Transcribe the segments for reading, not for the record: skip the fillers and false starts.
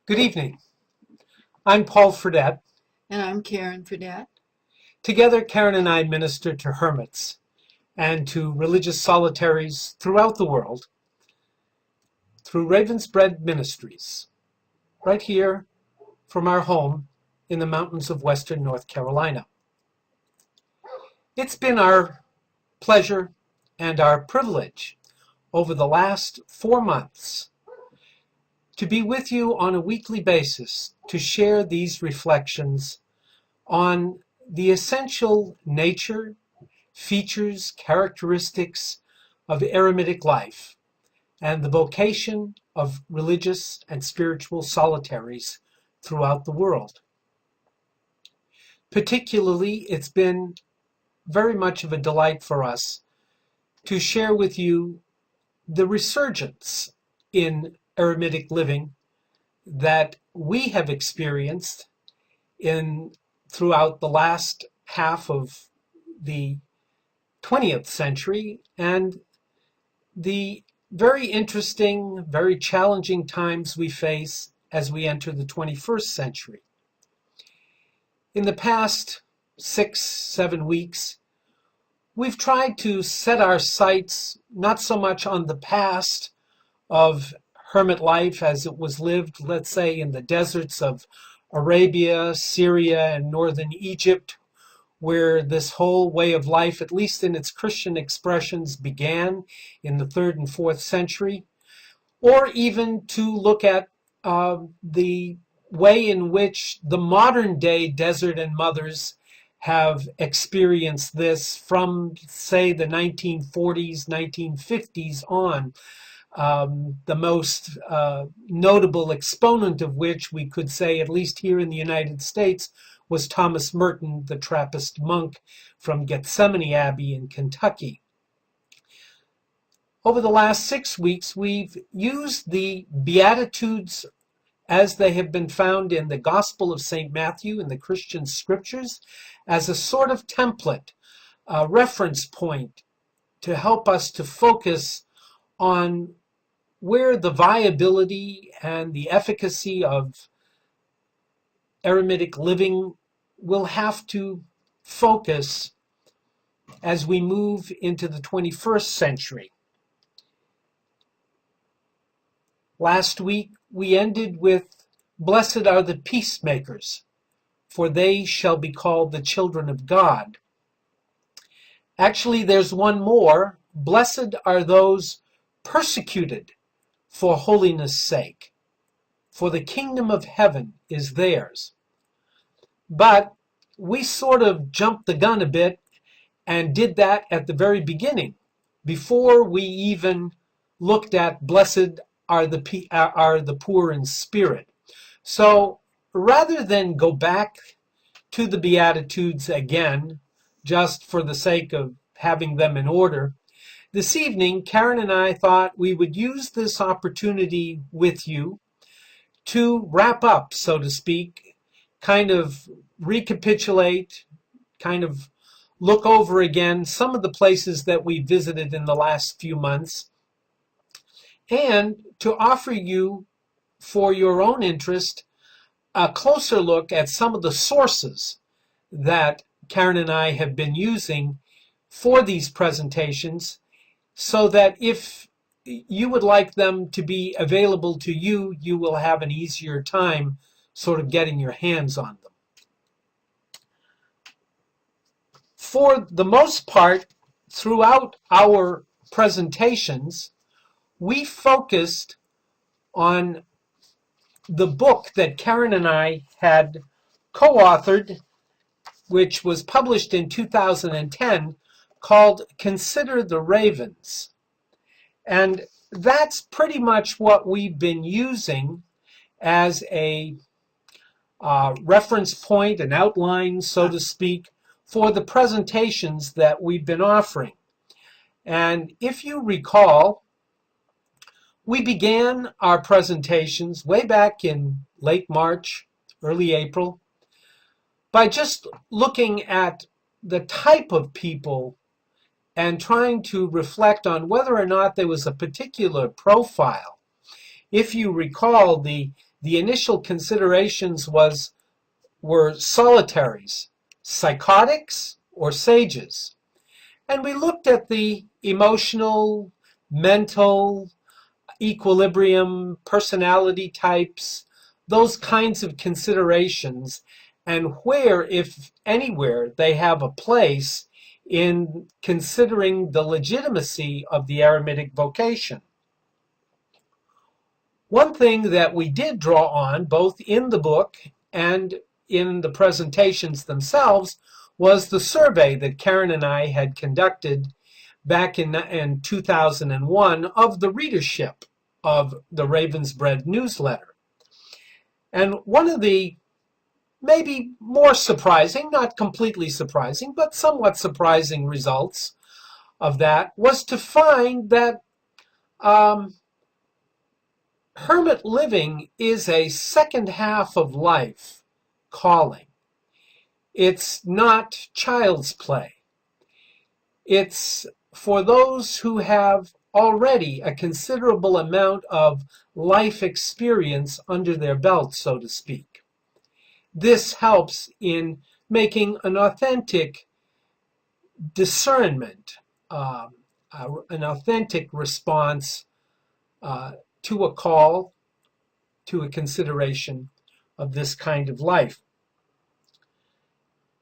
Good evening. I'm Paul Fredette. And I'm Karen Fredette. Together, Karen and I minister to hermits and to religious solitaries throughout the world through Ravensbread Ministries, right here from our home in the mountains of western North Carolina. It's been our pleasure and our privilege over the last 4 months to be with you on a weekly basis to share these reflections on the essential nature, features, characteristics of eremitic life and the vocation of religious and spiritual solitaries throughout the world. Particularly, it's been very much of a delight for us to share with you the resurgence in eremitic living that we have experienced in throughout the last half of the 20th century and the very interesting, very challenging times we face as we enter the 21st century. In the past 6, 7 weeks, we've tried to set our sights not so much on the past of hermit life as it was lived, let's say, in the deserts of Arabia, Syria, and northern Egypt, where this whole way of life, at least in its Christian expressions, began in the 3rd and 4th century, or even to look at the way in which the modern day desert and mothers have experienced this from, say, the 1940s, 1950s on. The most notable exponent of which we could say, at least here in the United States, was Thomas Merton, the Trappist monk from Gethsemane Abbey in Kentucky. Over the last 6 weeks, we've used the Beatitudes as they have been found in the Gospel of St. Matthew in the Christian scriptures as a sort of template, a reference point to help us to focus on where the viability and the efficacy of eremitic living will have to focus as we move into the 21st century. Last week, we ended with, "Blessed are the peacemakers, for they shall be called the children of God." Actually, there's one more. "Blessed are those persecuted for holiness' sake, for the kingdom of heaven is theirs." But we sort of jumped the gun a bit and did that at the very beginning, before we even looked at "Blessed are the poor in spirit." So rather than go back to the Beatitudes again, just for the sake of having them in order, this evening, Karen and I thought we would use this opportunity with you to wrap up, so to speak, kind of recapitulate, kind of look over again some of the places that we visited in the last few months, and to offer you, for your own interest, a closer look at some of the sources that Karen and I have been using for these presentations, so that if you would like them to be available to you, you will have an easier time sort of getting your hands on them. For the most part, throughout our presentations, we focused on the book that Karen and I had co-authored, which was published in 2010, called "Consider the Ravens." And that's pretty much what we've been using as a reference point, an outline, so to speak, for the presentations that we've been offering. And if you recall, we began our presentations way back in late March, early April, by just looking at the type of people and trying to reflect on whether or not there was a particular profile. If you recall, the the initial considerations were solitaries, psychotics, or sages. And we looked at the emotional, mental, equilibrium, personality types, those kinds of considerations, and where, if anywhere, they have a place in considering the legitimacy of the eremitic vocation. One thing that we did draw on, both in the book and in the presentations themselves, was the survey that Karen and I had conducted back in 2001 of the readership of the Ravensbread newsletter. And one of the maybe more surprising, not completely surprising, but somewhat surprising results of that was to find that hermit living is a second half of life calling. It's not child's play. It's for those who have already a considerable amount of life experience under their belt, so to speak. This helps in making an authentic discernment, an authentic response to a call, to a consideration of this kind of life.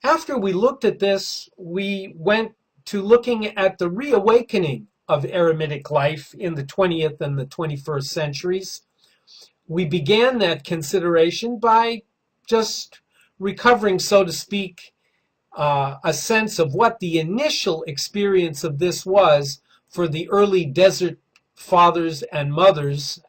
After we looked at this, we went to looking at the reawakening of eremitic life in the 20th and the 21st centuries. We began that consideration by just recovering, so to speak, a sense of what the initial experience of this was for the early desert fathers and mothers,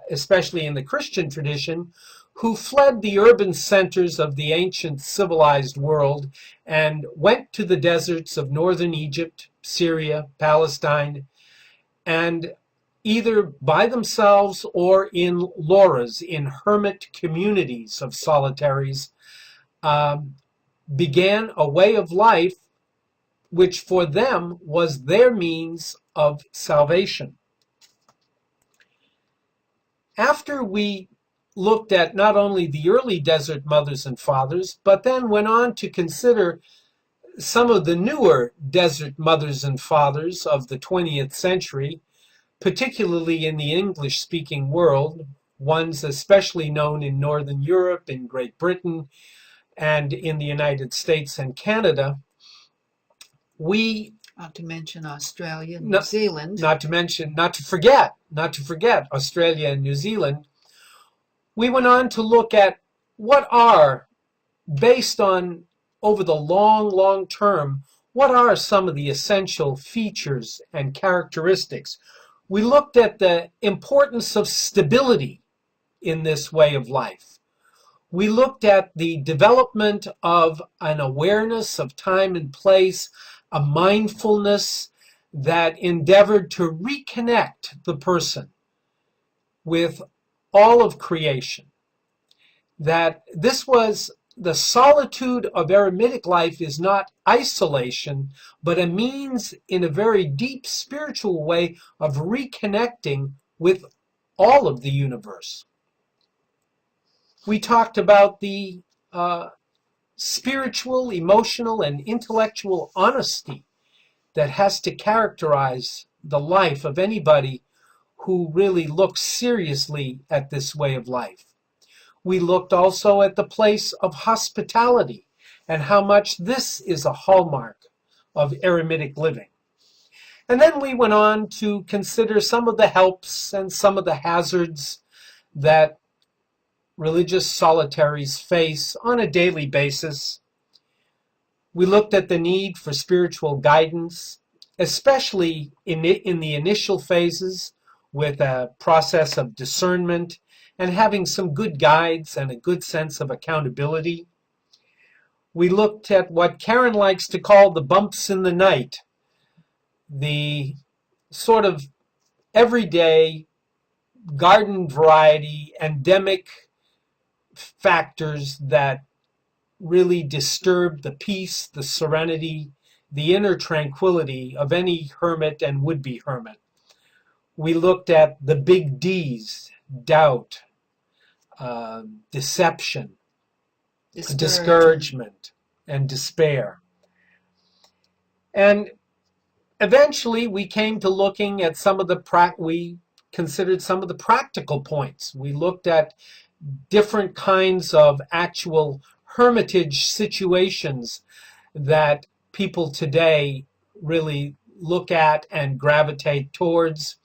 especially in the Christian tradition, who fled the urban centers of the ancient civilized world and went to the deserts of northern Egypt, Syria, Palestine, and either by themselves or in loras, in hermit communities of solitaries, began a way of life which for them was their means of salvation. After we looked at not only the early desert mothers and fathers, but then went on to consider some of the newer desert mothers and fathers of the 20th century, particularly in the English-speaking world, ones especially known in Northern Europe, in Great Britain, and in the United States and Canada. Not to mention Australia and New Zealand. Not to forget Australia and New Zealand. We went on to look at what are, based on over the long term, what are some of the essential features and characteristics. We looked at the importance of stability in this way of life. We looked at the development of an awareness of time and place, a mindfulness that endeavored to reconnect the person with all of creation. That this was the solitude of eremitic life is not isolation, but a means in a very deep spiritual way of reconnecting with all of the universe. We talked about the spiritual, emotional, and intellectual honesty that has to characterize the life of anybody who really looks seriously at this way of life. We looked also at the place of hospitality and how much this is a hallmark of eremitic living. And then we went on to consider some of the helps and some of the hazards that religious solitaries face on a daily basis. We looked at the need for spiritual guidance, especially in the initial phases, with a process of discernment and having some good guides and a good sense of accountability. We looked at what Karen likes to call the bumps in the night, the sort of everyday garden variety endemic factors that really disturb the peace, the serenity, the inner tranquility of any hermit and would-be hermit. We looked at the big D's, doubt, deception, Discouragement. discouragement, and despair. And eventually we came to looking at we considered some of the practical points. We looked at different kinds of actual hermitage situations that people today really look at and gravitate towards.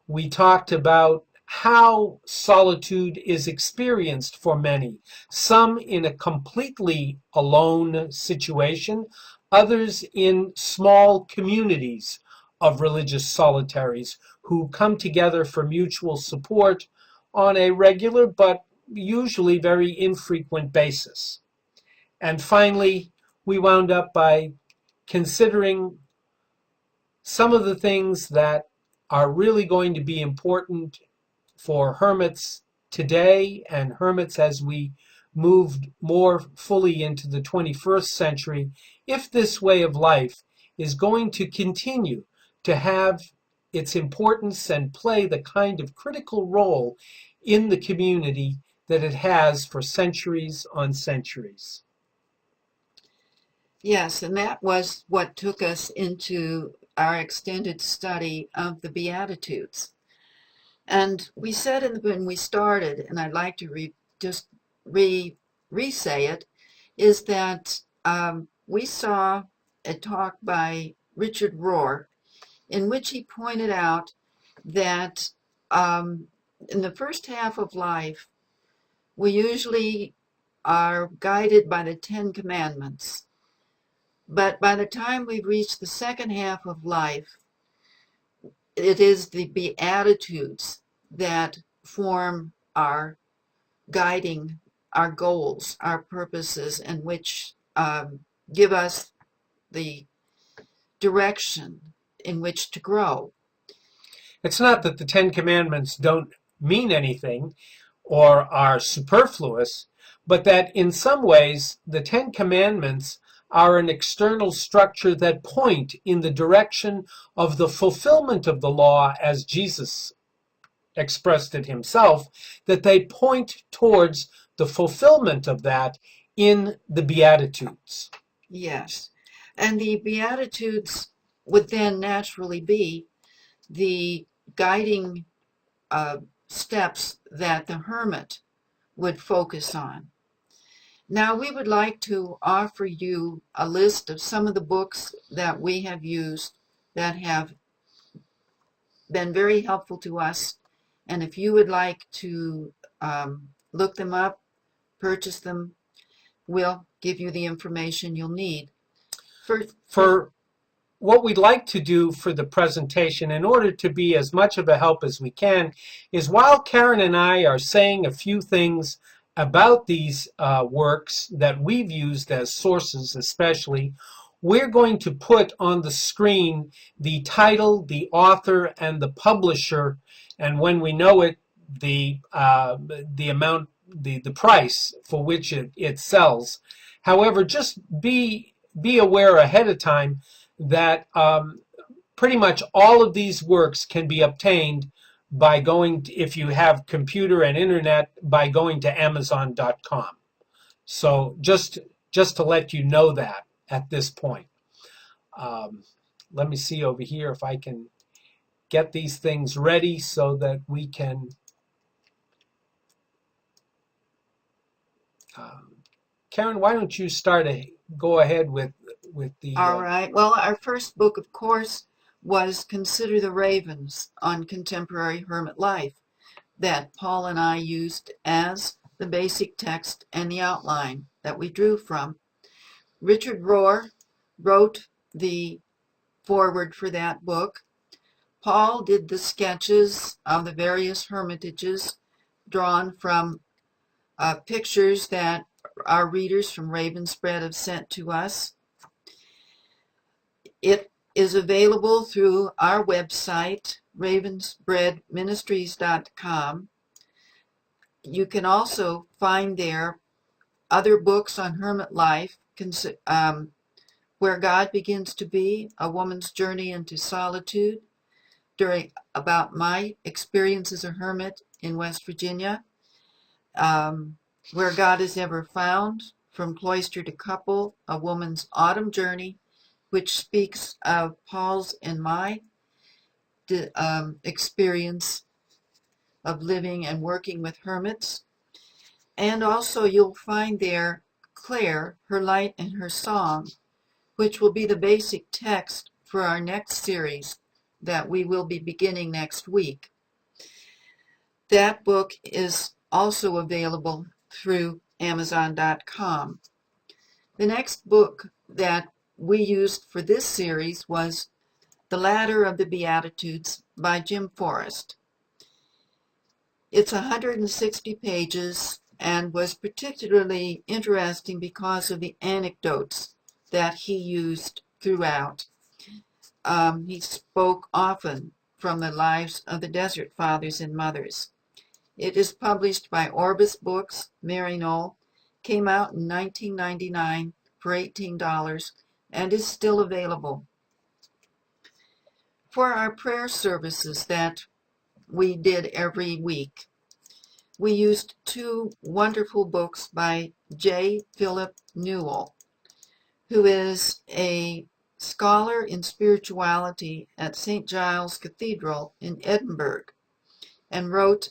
We talked about how solitude is experienced for many, some in a completely alone situation, others in small communities of religious solitaries who come together for mutual support on a regular but usually very infrequent basis. And finally, we wound up by considering some of the things that are really going to be important for hermits today and hermits as we move more fully into the 21st century, if this way of life is going to continue to have its importance and play the kind of critical role in the community that it has for centuries on centuries. Yes, and that was what took us into our extended study of the Beatitudes. And we said when we started, and I'd like to re-say it, is that we saw a talk by Richard Rohr in which he pointed out that in the first half of life, we usually are guided by the Ten Commandments. But by the time we've reached the second half of life, it is the Beatitudes that form our guiding, our goals, our purposes, and which give us the direction in which to grow. It's not that the Ten Commandments don't mean anything or are superfluous, but that in some ways the Ten Commandments are an external structure that point in the direction of the fulfillment of the law as Jesus expressed it himself, that they point towards the fulfillment of that in the Beatitudes. Yes. And the Beatitudes would then naturally be the guiding steps that the hermit would focus on. Now, we would like to offer you a list of some of the books that we have used that have been very helpful to us. And if you would like to look them up, purchase them, we'll give you the information you'll need. For what we'd like to do for the presentation, in order to be as much of a help as we can, is while Karen and I are saying a few things about these works that we've used as sources especially, we're going to put on the screen the title, the author, and the publisher, and when we know it, the amount, the price for which it sells. However, just be aware ahead of time that pretty much all of these works can be obtained by going, if you have computer and internet, by going to Amazon.com. So just to let you know that at this point. Let me see over here if I can get these things ready so that we can Karen, why don't you go ahead with the... All right. Well, our first book, of course, was Consider the Ravens on Contemporary Hermit Life, that Paul and I used as the basic text and the outline that we drew from. Richard Rohr wrote the foreword for that book. Paul did the sketches of the various hermitages drawn from pictures that our readers from Ravenspread have sent to us. It is available through our website, ravensbreadministries.com. You can also find there other books on hermit life, Where God Begins to Be, A Woman's Journey into Solitude, about my experience as a hermit in West Virginia, Where God Is Ever Found, From Cloister to Couple, A Woman's Autumn Journey, which speaks of Paul's and my experience of living and working with hermits. And also you'll find there Claire, Her Light and Her Song, which will be the basic text for our next series that we will be beginning next week. That book is also available through Amazon.com. The next book that we used for this series was The Ladder of the Beatitudes by Jim Forrest. It's 160 pages and was particularly interesting because of the anecdotes that he used throughout. He spoke often from the lives of the Desert Fathers and Mothers. It is published by Orbis Books, Maryknoll, came out in 1999 for $18 and is still available. For our prayer services that we did every week, we used two wonderful books by J. Philip Newell, who is a scholar in spirituality at St. Giles Cathedral in Edinburgh, and wrote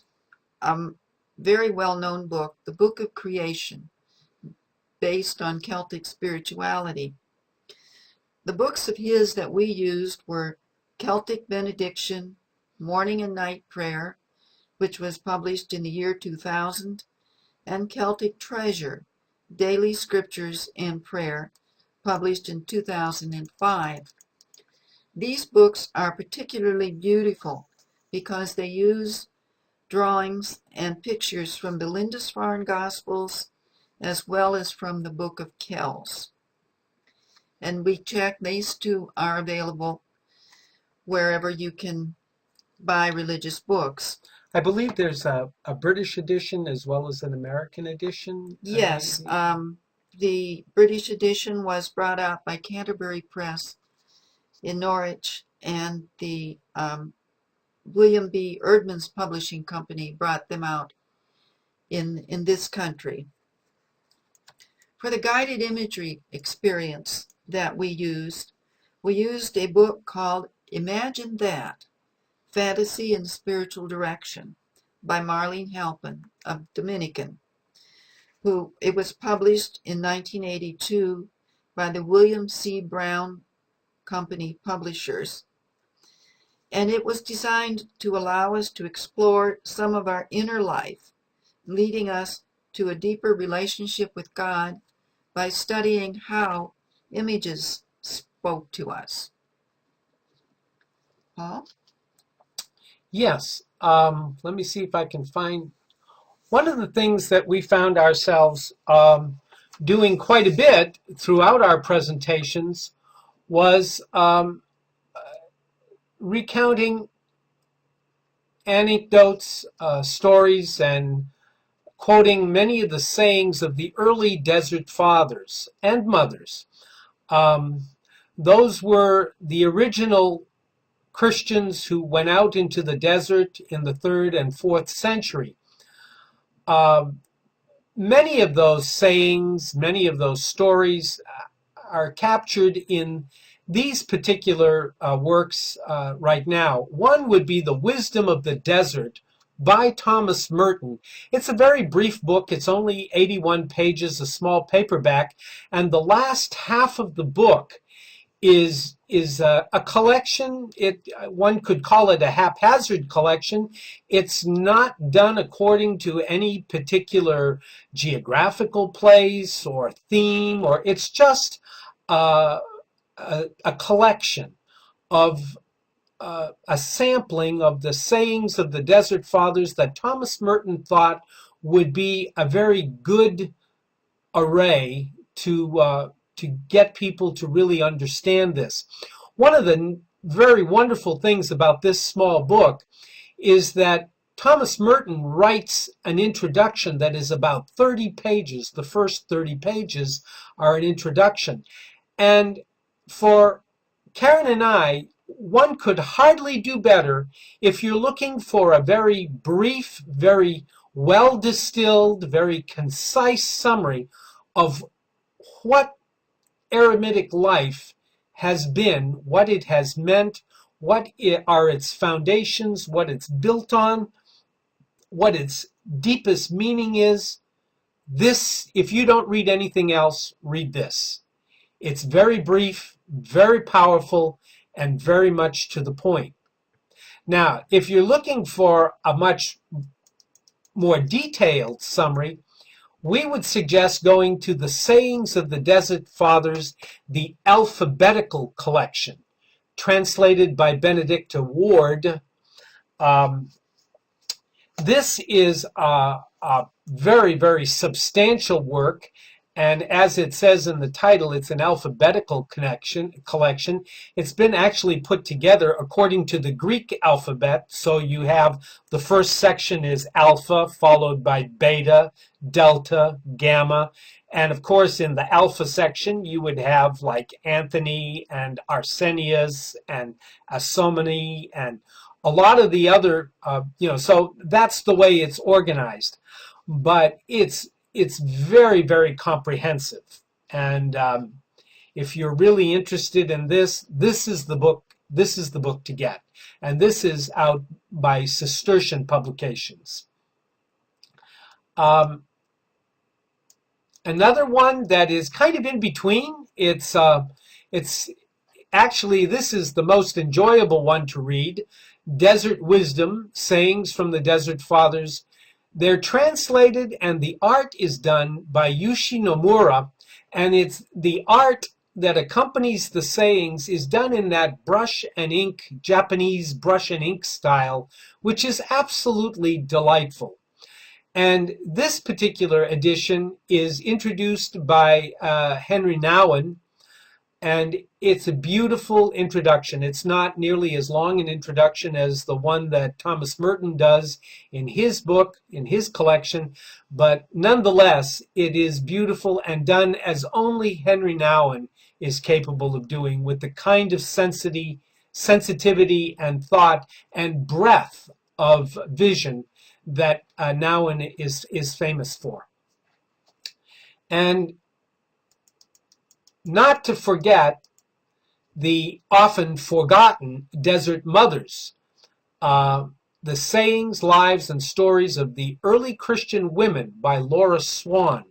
a very well-known book, The Book of Creation, based on Celtic spirituality. The books of his that we used were Celtic Benediction, Morning and Night Prayer, which was published in the year 2000, and Celtic Treasure, Daily Scriptures and Prayer, published in 2005. These books are particularly beautiful because they use drawings and pictures from the Lindisfarne Gospels as well as from the Book of Kells. And we check these two are available wherever you can buy religious books. I believe there's a British edition as well as an American edition. Yes, the British edition was brought out by Canterbury Press in Norwich, and the William B. Erdman's Publishing Company brought them out in this country. For the guided imagery experience that we used a book called Imagine That, Fantasy and Spiritual Direction by Marlene Halpin of Dominican, who it was published in 1982 by the William C. Brown Company Publishers. And it was designed to allow us to explore some of our inner life, leading us to a deeper relationship with God by studying how images spoke to us. Paul? Yes. Let me see if I can find. One of the things that we found ourselves doing quite a bit throughout our presentations was recounting anecdotes, stories, and quoting many of the sayings of the early Desert Fathers and Mothers. Those were the original Christians who went out into the desert in the 3rd and 4th century. Many of those sayings, many of those stories are captured in these particular works right now. One would be The Wisdom of the Desert by Thomas Merton. It's a very brief book. It's only 81 pages, a small paperback, and the last half of the book is a collection. One could call it a haphazard collection. It's not done according to any particular geographical place or theme, or it's just a collection of a sampling of the sayings of the Desert Fathers that Thomas Merton thought would be a very good array to get people to really understand this. One of the very wonderful things about this small book is that Thomas Merton writes an introduction that is about 30 pages. The first 30 pages are an introduction. And for Karen and I, one could hardly do better if you're looking for a very brief, very well distilled, very concise summary of what eremitic life has been, what it has meant, what are its foundations, what it's built on, what its deepest meaning is. This, if you don't read anything else, read this. It's very brief, very powerful, and very much to the point. Now, if you're looking for a much more detailed summary, we would suggest going to the Sayings of the Desert Fathers, the alphabetical collection, translated by Benedicta Ward. Um, this is a very, very substantial work. And as it says in the title, it's an alphabetical collection. It's been actually put together according to the Greek alphabet. So you have the first section is alpha, followed by beta, delta, gamma. And of course, in the alpha section, you would have like Anthony and Arsenius and Asomony and a lot of the other, so that's the way it's organized. But it's very, very comprehensive. And if you're really interested in this, this is the book. This is the book to get. And this is out by Cistercian Publications. Another one that is kind of in between. It's actually, this is the most enjoyable one to read. Desert Wisdom, Sayings from the Desert Fathers. They're translated and the art is done by Yushi Nomura, and it's the art that accompanies the sayings is done in that brush and ink, Japanese brush and ink style, which is absolutely delightful. And this particular edition is introduced by Henry Nouwen, and it's a beautiful introduction. It's not nearly as long an introduction as the one that Thomas Merton does in his book, in his collection, but nonetheless, it is beautiful and done as only Henry Nouwen is capable of doing, with the kind of sensitivity and thought and breadth of vision that Nouwen is famous for. And not to forget the often forgotten Desert Mothers, the Sayings, Lives, and Stories of the Early Christian Women by Laura Swan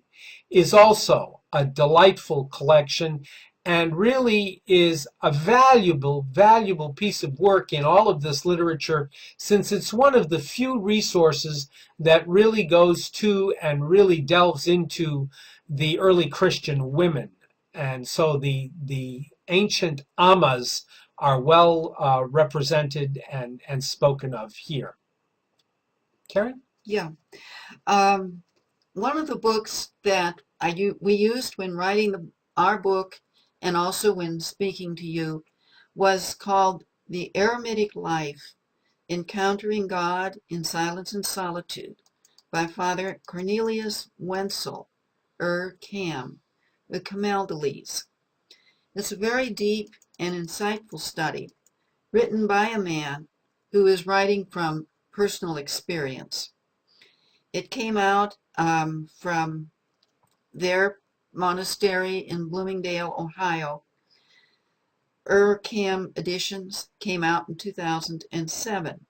is also a delightful collection and really is a valuable, valuable piece of work in all of this literature, since it's one of the few resources that really goes to and really delves into the early Christian women. And so the ancient Ammas are well represented and spoken of here. Karen? Yeah. One of the books that we used when writing our book and also when speaking to you was called The Eremitic Life, Encountering God in Silence and Solitude by Father Cornelius Wenzel, Cam, with Camaldolese. It's a very deep and insightful study written by a man who is writing from personal experience. It came out from their monastery in Bloomingdale, Ohio. Cam editions came out in 2007.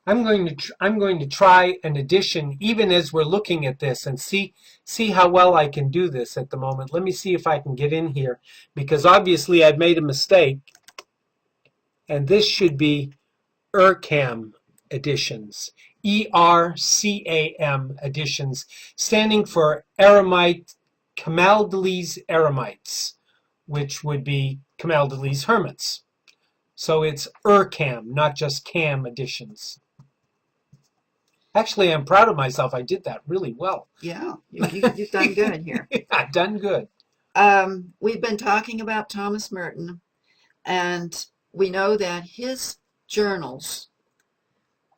I'm going to try an edition even as we're looking at this and see how well I can do this at the moment. Let me see if I can get in here, because obviously I've made a mistake. And this should be Cam editions, ERCAM editions, standing for Eremite Camaldolese Eremites, which would be Camaldolese Hermits. So it's Cam, not just Cam editions. Actually, I'm proud of myself. I did that really well. Yeah, you've done good here. I've done good. We've been talking about Thomas Merton, and we know that his journals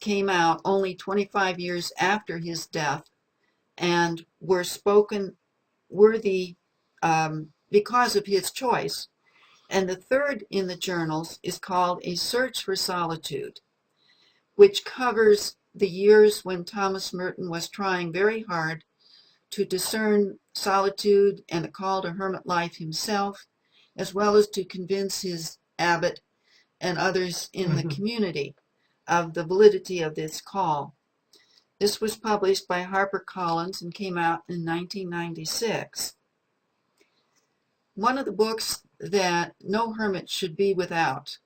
came out only 25 years after his death and were spoken worthy because of his choice. And the third in the journals is called A Search for Solitude, which covers the years when Thomas Merton was trying very hard to discern solitude and the call to hermit life himself, as well as to convince his abbot and others in the community of the validity of this call. This was published by HarperCollins and came out in 1996. One of the books that no hermit should be without,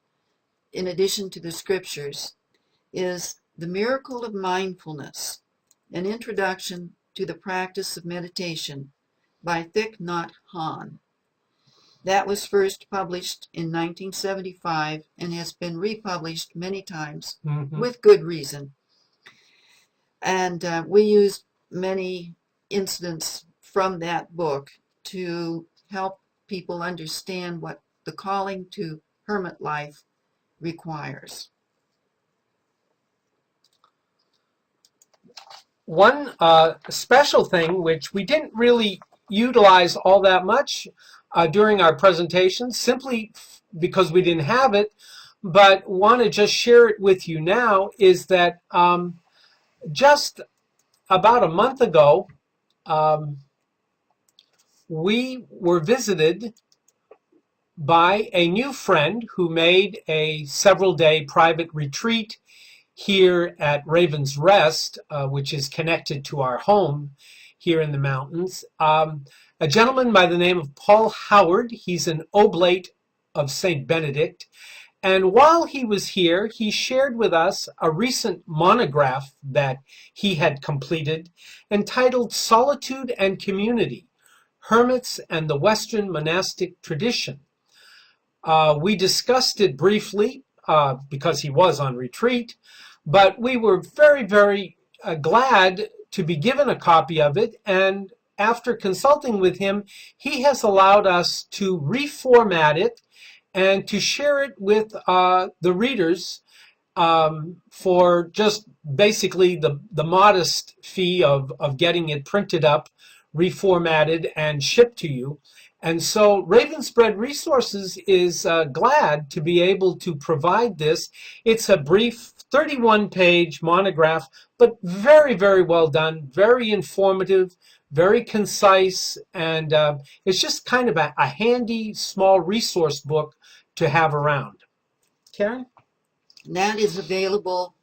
in addition to the scriptures, is The Miracle of Mindfulness, an introduction to the practice of meditation by Thich Nhat Hanh. That was first published in 1975 and has been republished many times with good reason. And we used many incidents from that book to help people understand what the calling to hermit life requires. One special thing, which we didn't really utilize all that much during our presentation, simply because we didn't have it, but want to just share it with you now, is that just about a month ago, we were visited by a new friend who made a several-day private retreat here at Raven's Rest, which is connected to our home here in the mountains. A gentleman by the name of Paul Howard. He's an oblate of St. Benedict. And while he was here, he shared with us a recent monograph that he had completed entitled Solitude and Community, Hermits and the Western Monastic Tradition. We discussed it briefly because he was on retreat, but we were very, very glad to be given a copy of it, and after consulting with him, he has allowed us to reformat it and to share it with the readers for just basically the modest fee of getting it printed up, reformatted, and shipped to you. And so Ravenspread Resources is glad to be able to provide this. It's a brief 31-page monograph, but very, very well done, very informative, very concise, and it's just kind of a handy small resource book to have around. Karen? That is available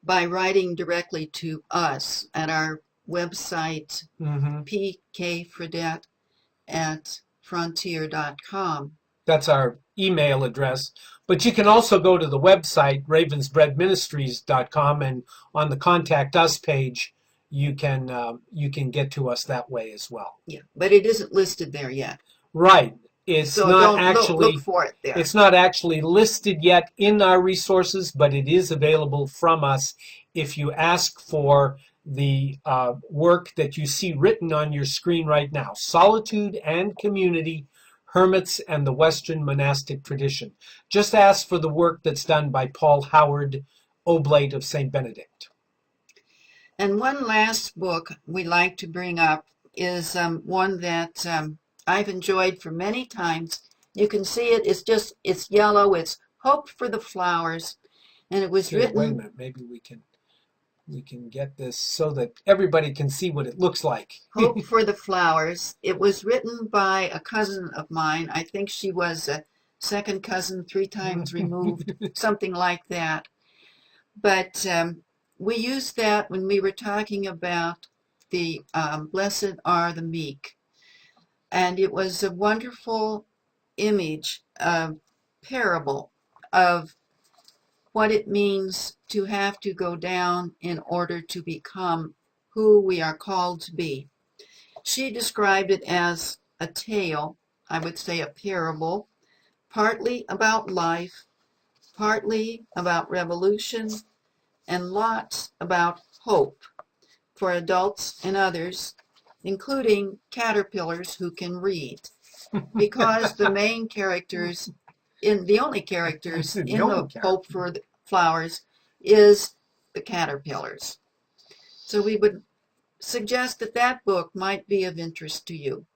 by writing directly to us at our website, pkfredette@frontier.com. That's our email address. But you can also go to the website, ravensbreadministries.com, and on the Contact Us page, you can get to us that way as well. Yeah, but it isn't listed there yet. Right. It's So not don't actually look for it there. It's not actually listed yet in our resources, but it is available from us if you ask for the work that you see written on your screen right now, Solitude and Community, Hermits and the Western Monastic Tradition. Just ask for the work that's done by Paul Howard, Oblate of St. Benedict. And one last book we like to bring up is one that I've enjoyed for many times. You can see it. It's yellow. It's Hope for the Flowers, and it was written. Wait a minute. Maybe we can get this so that everybody can see what it looks like. Hope for the Flowers. It was written by a cousin of mine. I think she was a second cousin, 3 times removed, something like that. But we used that when we were talking about the Blessed Are the Meek. And it was a wonderful image, parable of what it means to have to go down in order to become who we are called to be. She described it as a tale, I would say a parable, partly about life, partly about revolution, and lots about hope for adults and others, including caterpillars who can read, because the main characters, the only characters in the Hope for the Flowers is the caterpillars. So we would suggest that that book might be of interest to you.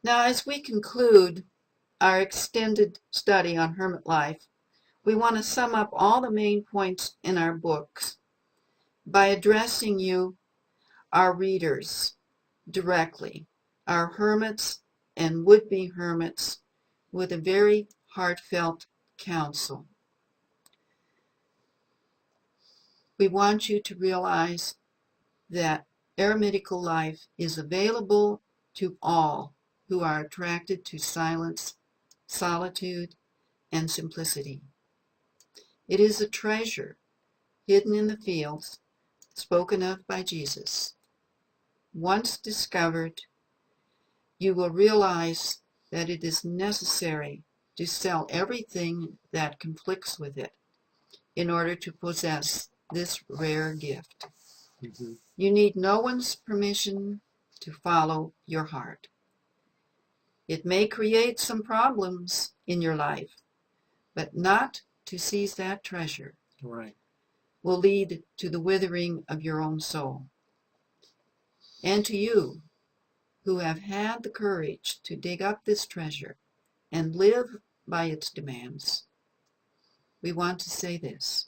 Now, as we conclude our extended study on hermit life, we want to sum up all the main points in our books by addressing you, our readers, directly, our hermits and would-be hermits, with a very heartfelt counsel. We want you to realize that eremitical life is available to all who are attracted to silence, solitude, and simplicity. It is a treasure hidden in the fields, spoken of by Jesus. Once discovered, you will realize that it is necessary to sell everything that conflicts with it in order to possess this rare gift. Mm-hmm. You need no one's permission to follow your heart. It may create some problems in your life, but not to seize that treasure. Right. Will lead to the withering of your own soul. And to you, who have had the courage to dig up this treasure and live by its demands, we want to say this: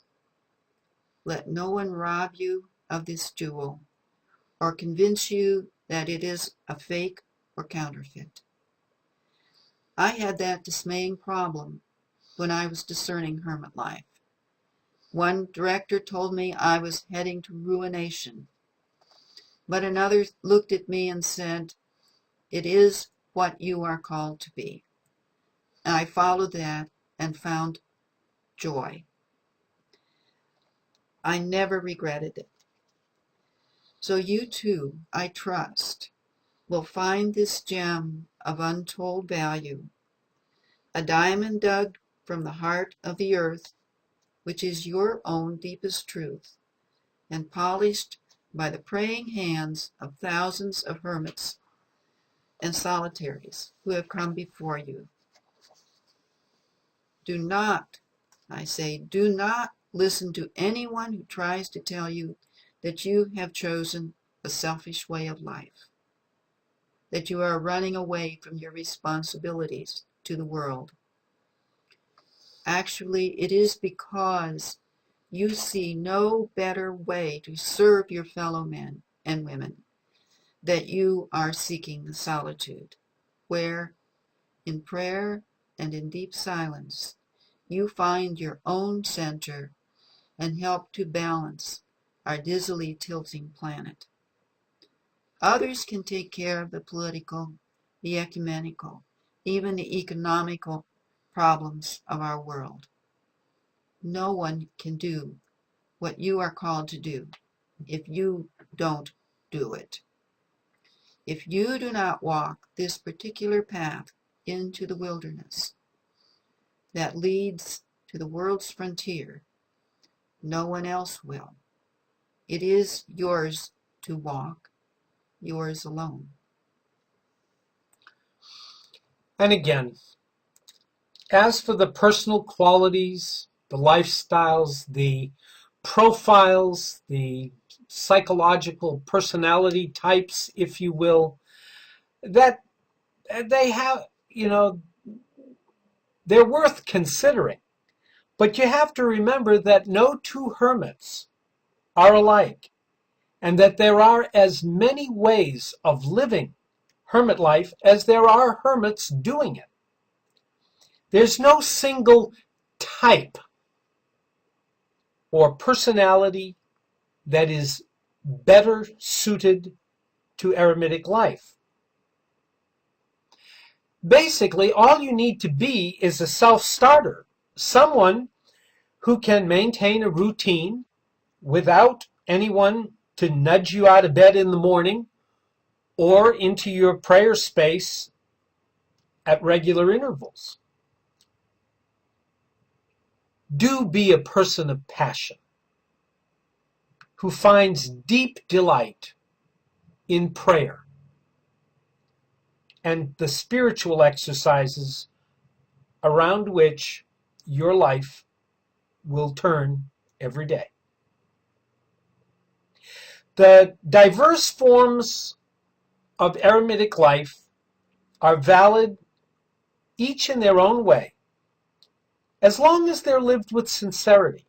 let no one rob you of this jewel or convince you that it is a fake or counterfeit. I had that dismaying problem when I was discerning hermit life. One director told me I was heading to ruination, but another looked at me and said, "It is what you are called to be." And I followed that and found joy. I never regretted it. So you too, I trust, will find this gem of untold value, a diamond dug from the heart of the earth, which is your own deepest truth, and polished by the praying hands of thousands of hermits and solitaries who have come before you. Do not, I say, do not listen to anyone who tries to tell you that you have chosen a selfish way of life, that you are running away from your responsibilities to the world. Actually, it is because you see no better way to serve your fellow men and women that you are seeking the solitude, where, in prayer and in deep silence, you find your own center and help to balance our dizzily tilting planet. Others can take care of the political, the ecumenical, even the economical problems of our world. No one can do what you are called to do if you don't do it. If you do not walk this particular path into the wilderness that leads to the world's frontier, no one else will. It is yours to walk, yours alone. And again, as for the personal qualities, the lifestyles, the profiles, the psychological personality types, if you will, that they have, they're worth considering. But you have to remember that no two hermits are alike, and that there are as many ways of living hermit life as there are hermits doing it. There's no single type or personality that is better suited to eremitic life. Basically, all you need to be is a self-starter, someone who can maintain a routine without anyone to nudge you out of bed in the morning or into your prayer space at regular intervals. Do be a person of passion who finds deep delight in prayer and the spiritual exercises around which your life will turn every day. The diverse forms of eremitic life are valid each in their own way, as long as they're lived with sincerity.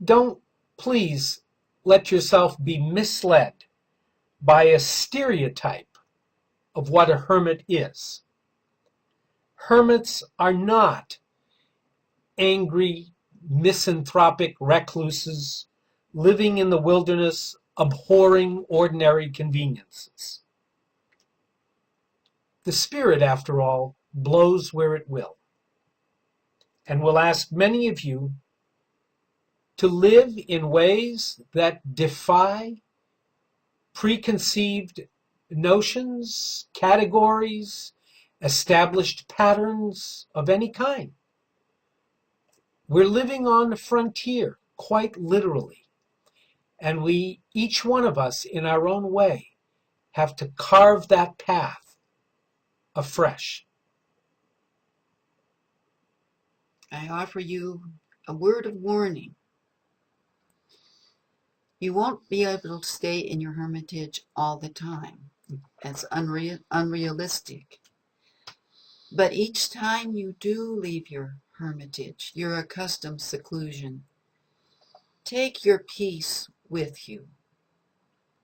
Don't please let yourself be misled by a stereotype of what a hermit is. Hermits are not angry, misanthropic recluses living in the wilderness, abhorring ordinary conveniences. The Spirit, after all, blows where it will, and will ask many of you to live in ways that defy preconceived notions, categories, established patterns of any kind. We're living on the frontier, quite literally, and we, each one of us in our own way, have to carve that path afresh. I offer you a word of warning. You won't be able to stay in your hermitage all the time. That's unrealistic. But each time you do leave your hermitage, your accustomed seclusion, take your peace with you.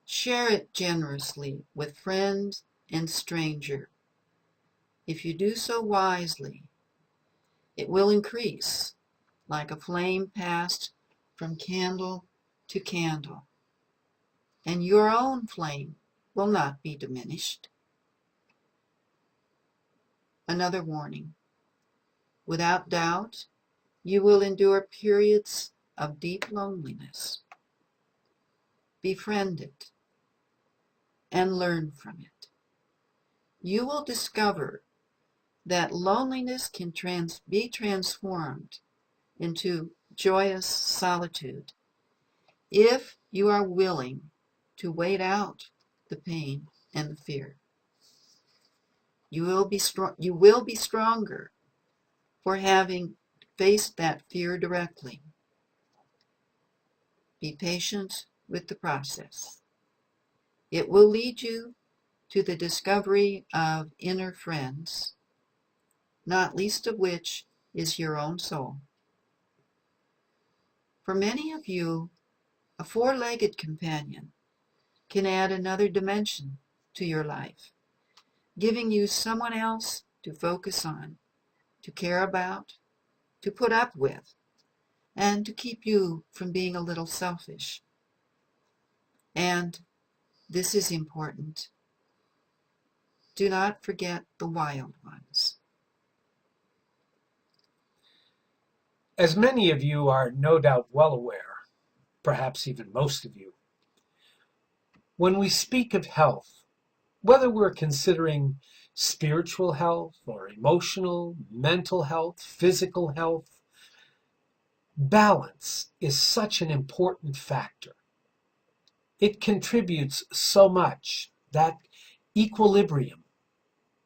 Share it generously with friend and stranger. If you do so wisely, it will increase like a flame passed from candle to candle, and your own flame will not be diminished. Another warning. Without doubt, you will endure periods of deep loneliness. Befriend it and learn from it. You will discover that loneliness can be transformed into joyous solitude if you are willing to wait out the pain and the fear. You will be stronger for having faced that fear directly. Be patient with the process. It will lead you to the discovery of inner friends, not least of which is your own soul. For many of you, a four-legged companion can add another dimension to your life, giving you someone else to focus on, to care about, to put up with, and to keep you from being a little selfish. And this is important. Do not forget the wild ones. As many of you are no doubt well aware, perhaps even most of you, when we speak of health, whether we're considering spiritual health or emotional, mental health, physical health, balance is such an important factor. It contributes so much, that equilibrium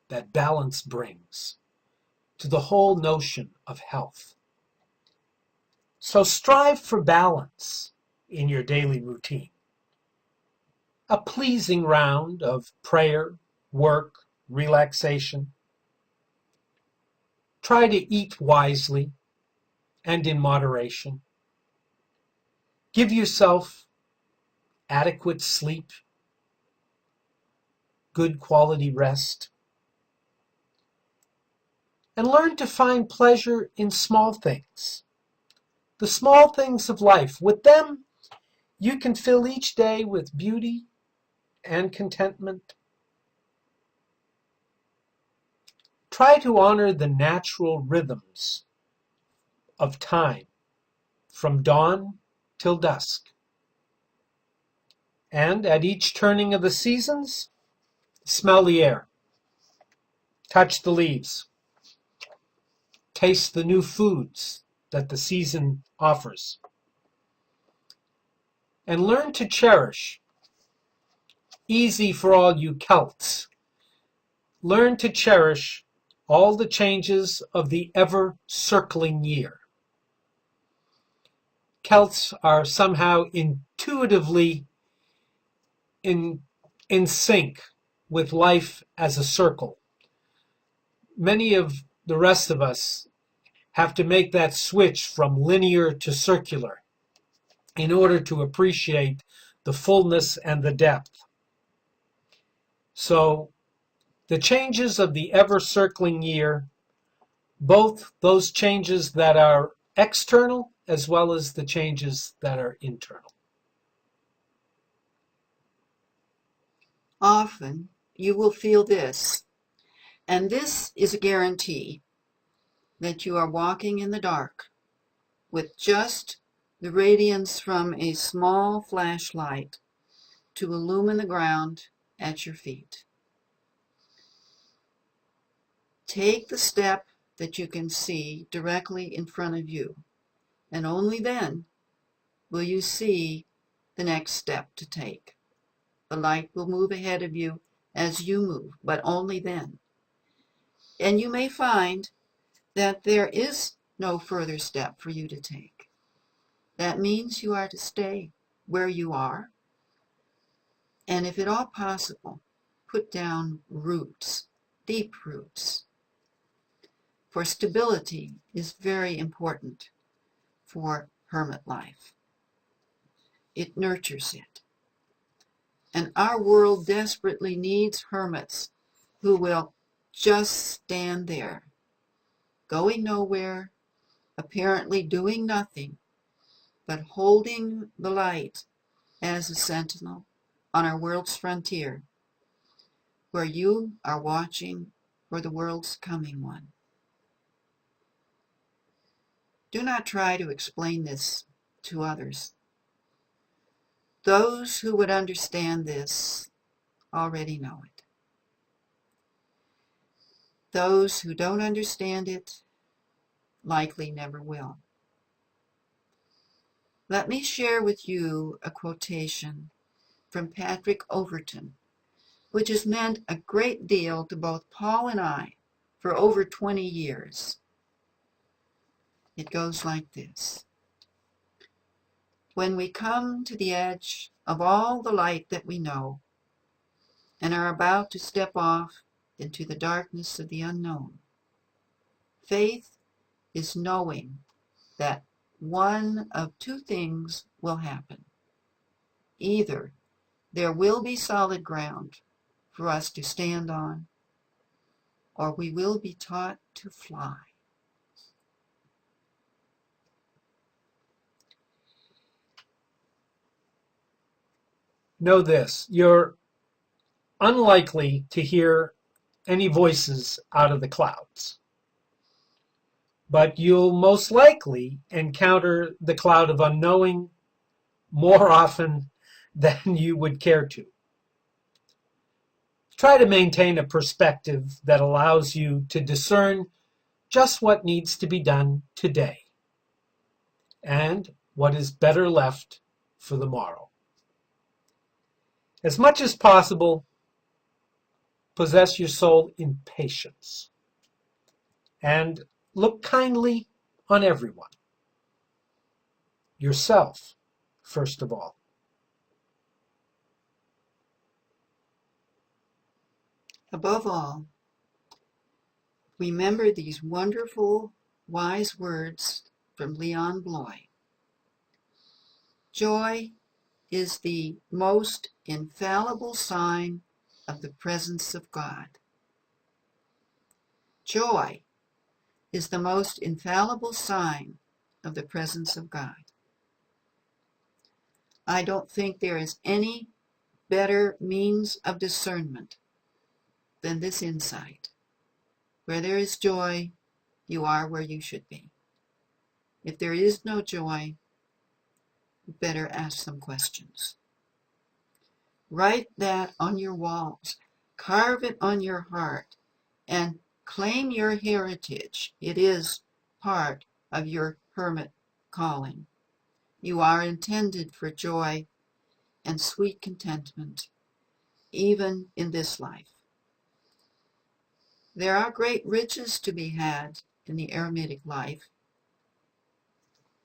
that balance brings to the whole notion of health. So strive for balance in your daily routine. A pleasing round of prayer, work, relaxation. Try to eat wisely and in moderation. Give yourself adequate sleep, good quality rest, and learn to find pleasure in small things. The small things of life. With them, you can fill each day with beauty and contentment. Try to honor the natural rhythms of time from dawn till dusk. And at each turning of the seasons, smell the air, touch the leaves, taste the new foods that the season offers, and learn to cherish. Easy for all you Celts. Learn to cherish all the changes of the ever-circling year. Celts are somehow intuitively in sync with life as a circle. Many of the rest of us have to make that switch from linear to circular in order to appreciate the fullness and the depth. So the changes of the ever-circling year, both those changes that are external as well as the changes that are internal. Often you will feel this, and this is a guarantee that you are walking in the dark with just the radiance from a small flashlight to illumine the ground at your feet. Take the step that you can see directly in front of you, and only then will you see the next step to take. The light will move ahead of you as you move, but only then. And you may find that there is no further step for you to take. That means you are to stay where you are, and if at all possible, put down roots, deep roots. For stability is very important for hermit life. It nurtures it. And our world desperately needs hermits who will just stand there, going nowhere, apparently doing nothing, but holding the light as a sentinel on our world's frontier, where you are watching for the world's coming one. Do not try to explain this to others. Those who would understand this already know it. Those who don't understand it likely never will. Let me share with you a quotation from Patrick Overton, which has meant a great deal to both Paul and I for over 20 years. It goes like this. When we come to the edge of all the light that we know and are about to step off into the darkness of the unknown, faith is knowing that one of two things will happen. Either there will be solid ground for us to stand on, or we will be taught to fly. Know this, you're unlikely to hear any voices out of the clouds, but you'll most likely encounter the cloud of unknowing more often than you would care to. Try to maintain a perspective that allows you to discern just what needs to be done today and what is better left for the morrow. As much as possible, possess your soul in patience and look kindly on everyone. Yourself, first of all. Above all, remember these wonderful, wise words from Leon Bloy. Joy is the most infallible sign of the presence of God. Joy is the most infallible sign of the presence of God. I don't think there is any better means of discernment than this insight. Where there is joy, you are where you should be. If there is no joy, you better ask some questions. Write that on your walls, carve it on your heart, and claim your heritage. It is part of your hermit calling. You are intended for joy and sweet contentment, even in this life. There are great riches to be had in the eremitic life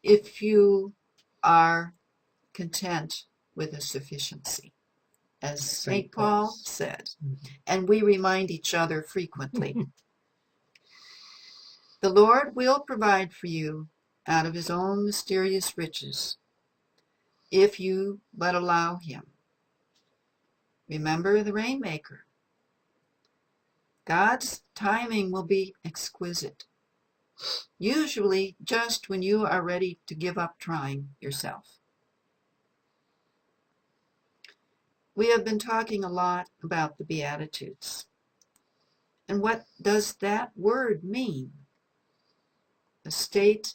if you are content with a sufficiency, as St. Paul said, and we remind each other frequently. The Lord will provide for you out of his own mysterious riches, if you but allow him. Remember the rainmaker. God's timing will be exquisite, usually just when you are ready to give up trying yourself. We have been talking a lot about the Beatitudes. And what does that word mean? A state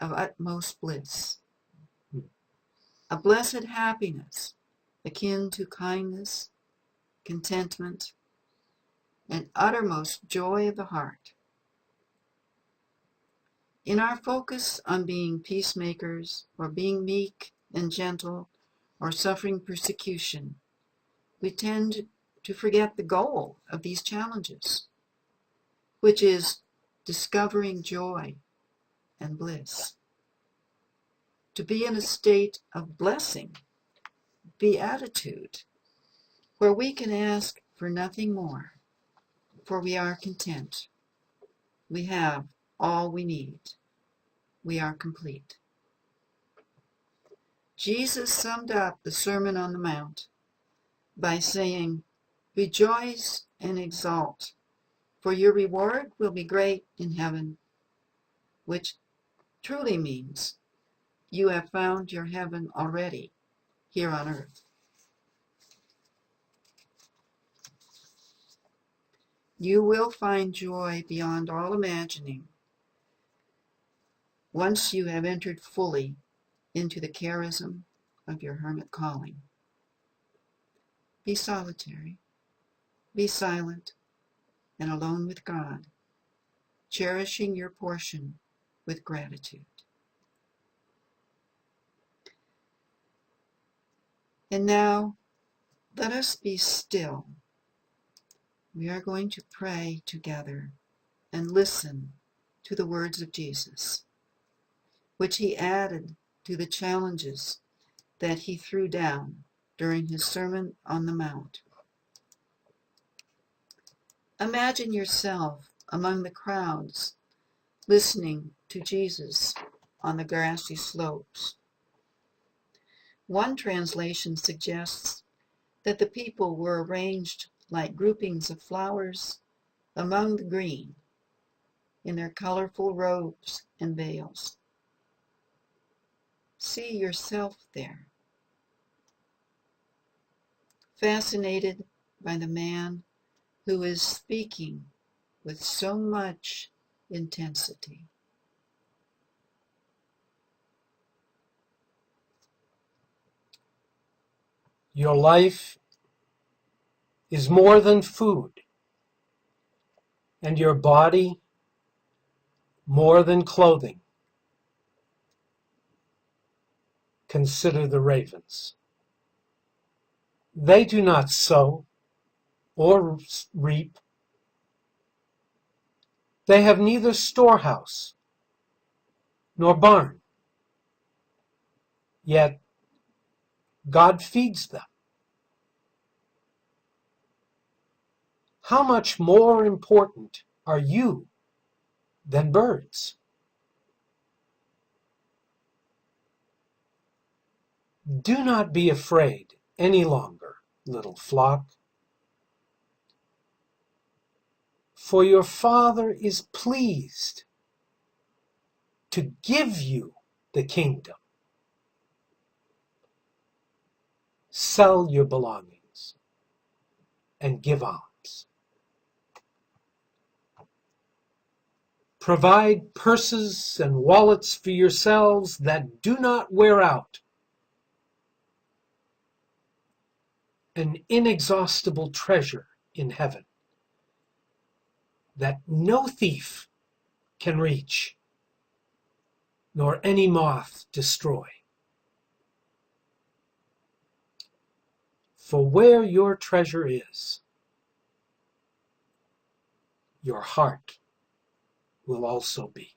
of utmost bliss, a blessed happiness akin to kindness, contentment, and uttermost joy of the heart. In our focus on being peacemakers, or being meek and gentle, or suffering persecution, we tend to forget the goal of these challenges, which is discovering joy and bliss. To be in a state of blessing, beatitude, where we can ask for nothing more, for we are content. We have all we need. We are complete. Jesus summed up the Sermon on the Mount by saying, "Rejoice and exult, for your reward will be great in heaven," which truly means you have found your heaven already here on earth. You will find joy beyond all imagining once you have entered fully into the charism of your hermit calling. Be solitary, be silent, and alone with God, cherishing your portion with gratitude. And now, let us be still. We are going to pray together and listen to the words of Jesus, which he added to the challenges that he threw down during his Sermon on the Mount. Imagine yourself among the crowds listening to Jesus on the grassy slopes. One translation suggests that the people were arranged like groupings of flowers among the green in their colorful robes and veils. See yourself there, fascinated by the man who is speaking with so much intensity. Your life is more than food, and your body more than clothing. Consider the ravens. They do not sow or reap. They have neither storehouse nor barn, yet God feeds them. How much more important are you than birds? Do not be afraid any longer, little flock, for your Father is pleased to give you the kingdom. Sell your belongings and give alms. Provide purses and wallets for yourselves that do not wear out, an inexhaustible treasure in heaven that no thief can reach, nor any moth destroy. For where your treasure is, your heart will also be.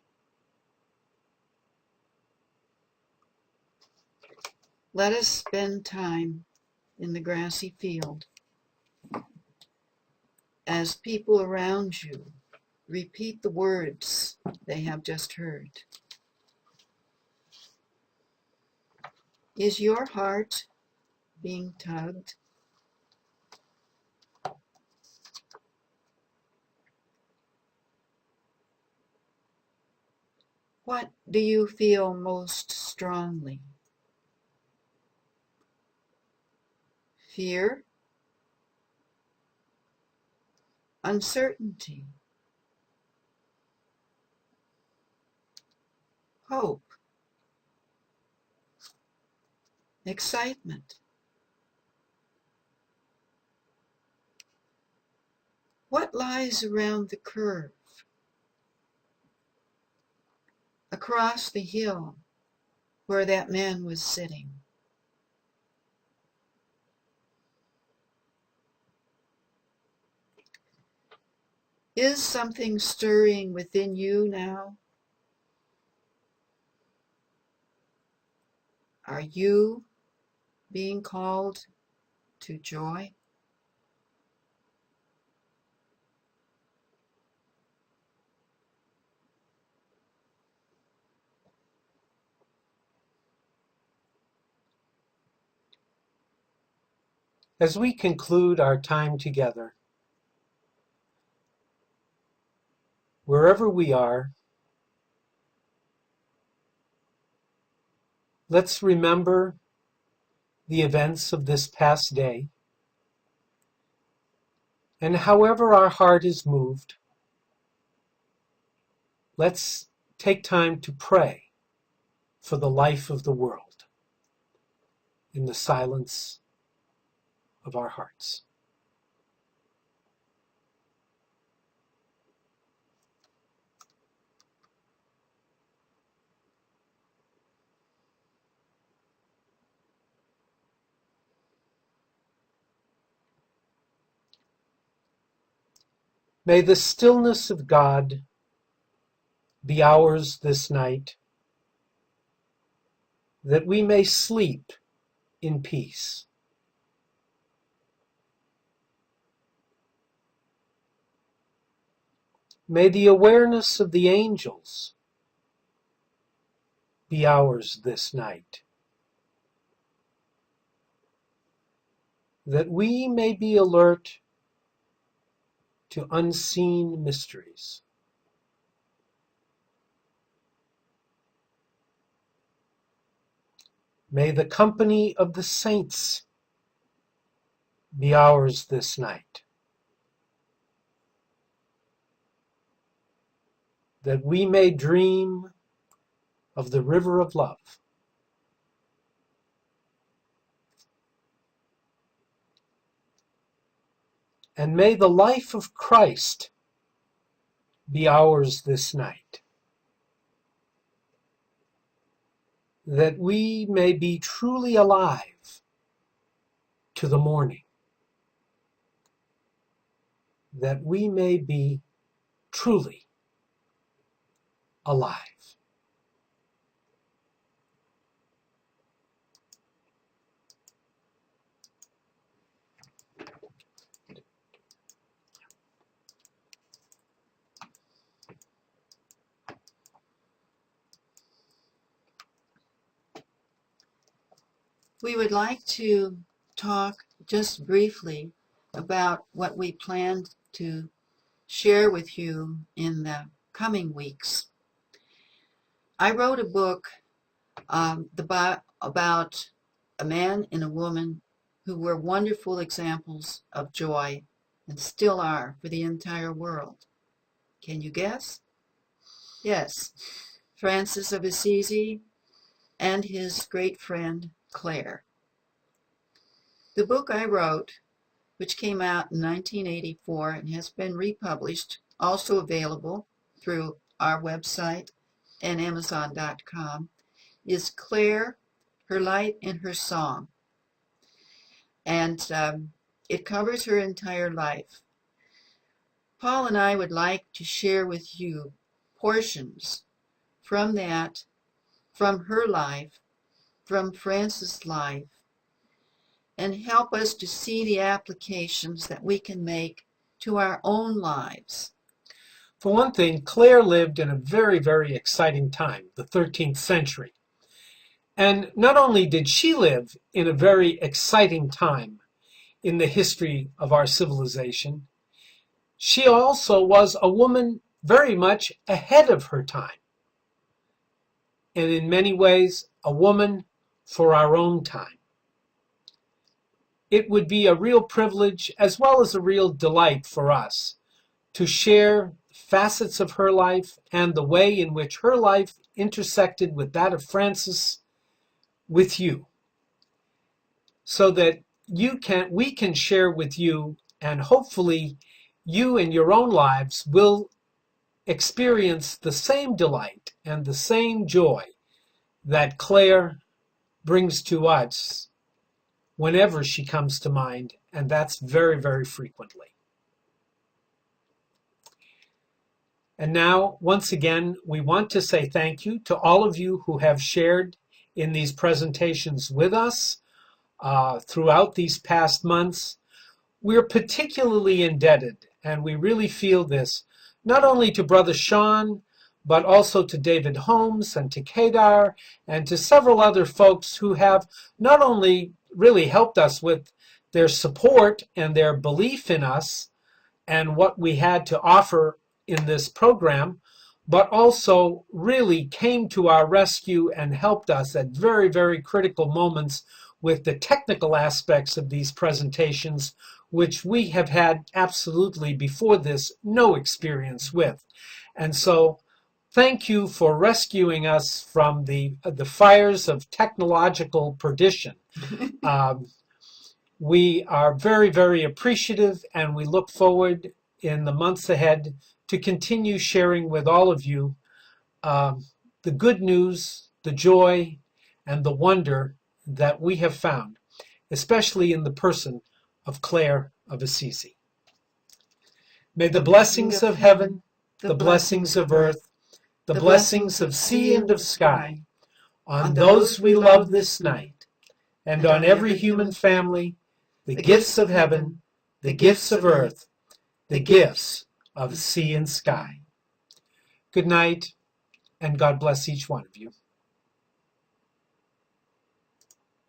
Let us spend time in the grassy field as people around you repeat the words they have just heard. Is your heart being tugged? What do you feel most strongly? Fear? Uncertainty? Hope? Excitement? What lies around the curve? Across the hill where that man was sitting? Is something stirring within you now? Are you being called to joy? As we conclude our time together, wherever we are, let's remember the events of this past day, and however our heart is moved, let's take time to pray for the life of the world in the silence of our hearts. May the stillness of God be ours this night, that we may sleep in peace. May the awareness of the angels be ours this night, that we may be alert to unseen mysteries. May the company of the saints be ours this night, that we may dream of the river of love. And may the life of Christ be ours this night, that we may be truly alive to the morning, that we may be truly alive. We would like to talk just briefly about what we plan to share with you in the coming weeks. I wrote a book about a man and a woman who were wonderful examples of joy and still are for the entire world. Can you guess? Yes, Francis of Assisi and his great friend Clare. The book I wrote, which came out in 1984 and has been republished, also available through our website and Amazon.com, is Clare, Her Light and Her Song. And it covers her entire life. Paul and I would like to share with you portions from that, from her life, from Frances' life, and help us to see the applications that we can make to our own lives. For one thing, Claire lived in a very, very exciting time, the 13th century. And not only did she live in a very exciting time in the history of our civilization, she also was a woman very much ahead of her time. And in many ways, a woman for our own time. It would be a real privilege as well as a real delight for us to share facets of her life and the way in which her life intersected with that of Francis with you, so that we can share with you, and hopefully you in your own lives will experience the same delight and the same joy that Claire brings to us whenever she comes to mind, and that's very, very frequently. And now, once again, we want to say thank you to all of you who have shared in these presentations with us throughout these past months. We're particularly indebted, and we really feel this, not only to Brother Sean, but also to David Holmes and to Kedar and to several other folks who have not only really helped us with their support and their belief in us and what we had to offer in this program, but also really came to our rescue and helped us at very, very critical moments with the technical aspects of these presentations, which we have had absolutely before this no experience with. And so thank you for rescuing us from the fires of technological perdition. We are very, very appreciative, and we look forward in the months ahead to continue sharing with all of you the good news, the joy, and the wonder that we have found, especially in the person of Claire of Assisi. May the blessings of heaven, the blessings of earth, the blessings of sea and of sky, on those we love this night, and on every human family, the gifts of heaven, the gifts of earth, the gifts of sea and sky. Good night, and God bless each one of you.